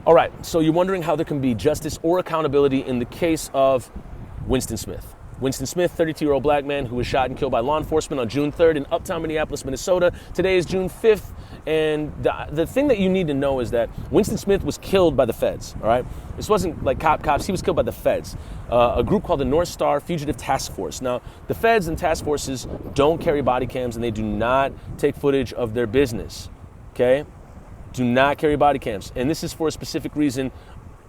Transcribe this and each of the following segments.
All right, so you're wondering how there can be justice or accountability in the case of Winston Smith. Winston Smith, 32-year-old black man who was shot and killed by law enforcement on June 3rd in Uptown Minneapolis, Minnesota. Today is June 5th, and the thing that you need to know is that Winston Smith was killed by the feds, all right? This wasn't like cops, he was killed by the feds, a group called the North Star Fugitive Task Force. Now, the feds and task forces don't carry body cams, and they do not take footage of their business, okay? Do not carry body cams, and this is for a specific reason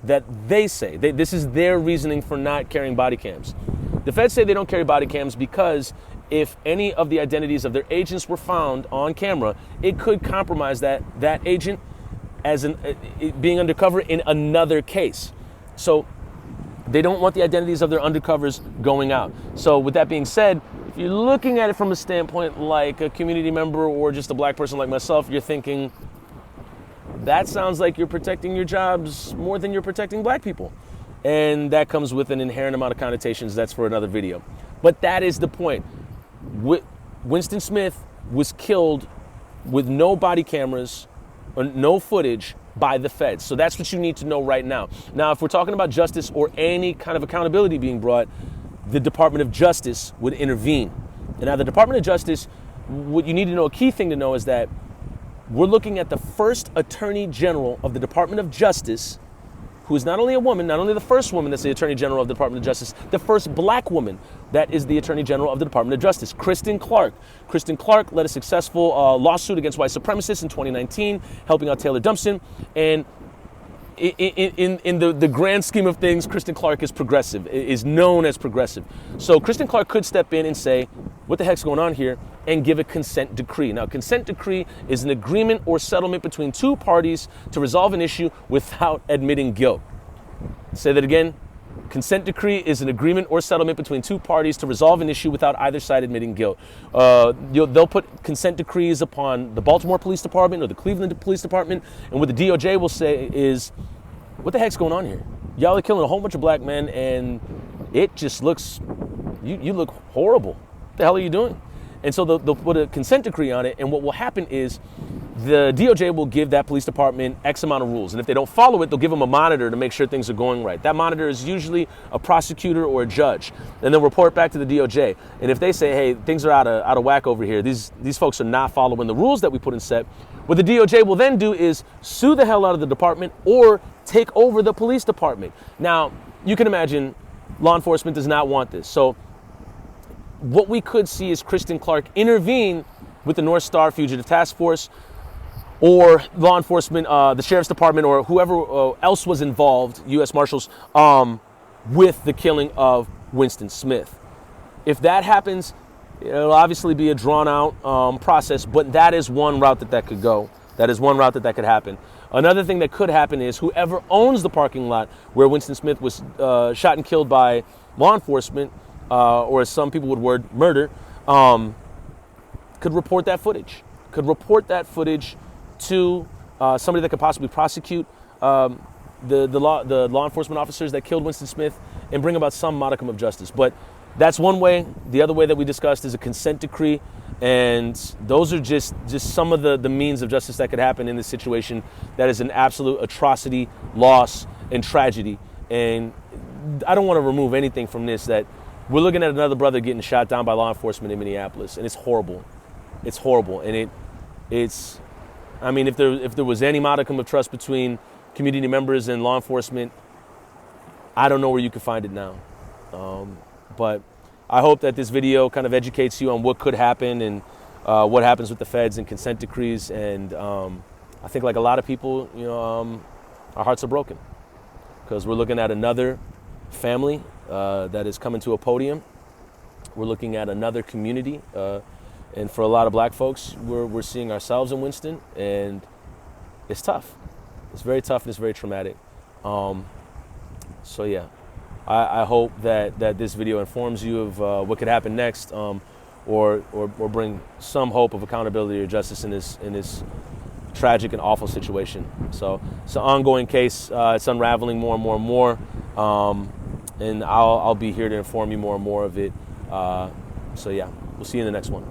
that they say. This is their reasoning for not carrying body cams. The feds say they don't carry body cams because if any of the identities of their agents were found on camera, it could compromise that agent as being undercover in another case. So they don't want the identities of their undercovers going out. So with that being said, if you're looking at it from a standpoint like a community member or just a black person like myself, you're thinking, that sounds like you're protecting your jobs more than you're protecting black people. And that comes with an inherent amount of connotations. That's for another video. But that is the point. Winston Smith was killed with no body cameras or no footage by the feds. So that's what you need to know right now. Now, if we're talking about justice or any kind of accountability being brought, the Department of Justice would intervene. And now the Department of Justice, what you need to know, a key thing to know is that we're looking at the first Attorney General of the Department of Justice, who is not only a woman, not only the first woman that's the Attorney General of the Department of Justice, the first black woman that is the Attorney General of the Department of Justice, Kristen Clarke. Kristen Clarke led a successful lawsuit against white supremacists in 2019, helping out Taylor Dumpson. And in the grand scheme of things, Kristen Clarke is progressive, is known as progressive. So Kristen Clarke could step in and say, what the heck's going on here, and give a consent decree. Now, consent decree is an agreement or settlement between two parties to resolve an issue without admitting guilt. Say that again. Consent decree is an agreement or settlement between two parties to resolve an issue without either side admitting guilt. They'll put consent decrees upon the Baltimore Police Department or the Cleveland Police Department, and what the DOJ will say is, what the heck's going on here? Y'all are killing a whole bunch of black men, and it just looks, you look horrible. What the hell are you doing? And so they'll put a consent decree on it, and what will happen is the DOJ will give that police department X amount of rules, and if they don't follow it, they'll give them a monitor to make sure things are going right. That monitor is usually a prosecutor or a judge, and they'll report back to the DOJ. And if they say, hey, things are out of whack over here, these folks are not following the rules that we put in set, what the DOJ will then do is sue the hell out of the department or take over the police department. Now, you can imagine law enforcement does not want this. So what we could see is Kristen Clarke intervene with the North Star Fugitive Task Force or law enforcement, the Sheriff's Department, or whoever else was involved, U.S. Marshals, with the killing of Winston Smith. If that happens, it'll obviously be a drawn-out process, but that is one route that could go. That is one route that could happen. Another thing that could happen is whoever owns the parking lot where Winston Smith was shot and killed by law enforcement, or as some people would word, murder, could report that footage. Could report that footage to somebody that could possibly prosecute the law enforcement officers that killed Winston Smith and bring about some modicum of justice. But that's one way. The other way that we discussed is a consent decree. And those are just some of the means of justice that could happen in this situation. That is an absolute atrocity, loss, and tragedy. And I don't want to remove anything from this, that we're looking at another brother getting shot down by law enforcement in Minneapolis, and it's horrible. It's horrible, and it's. I mean, if there was any modicum of trust between community members and law enforcement, I don't know where you could find it now. But I hope that this video kind of educates you on what could happen and what happens with the feds and consent decrees. And I think, like a lot of people, our hearts are broken because we're looking at another family that is coming to a podium. We're looking at another community. And for a lot of black folks, we're seeing ourselves in Winston, and it's tough. It's very tough and it's very traumatic. So yeah, I hope that this video informs you of what could happen next, or bring some hope of accountability or justice in this tragic and awful situation. So it's an ongoing case. It's unraveling more and more and more, and I'll be here to inform you more and more of it. So yeah, we'll see you in the next one.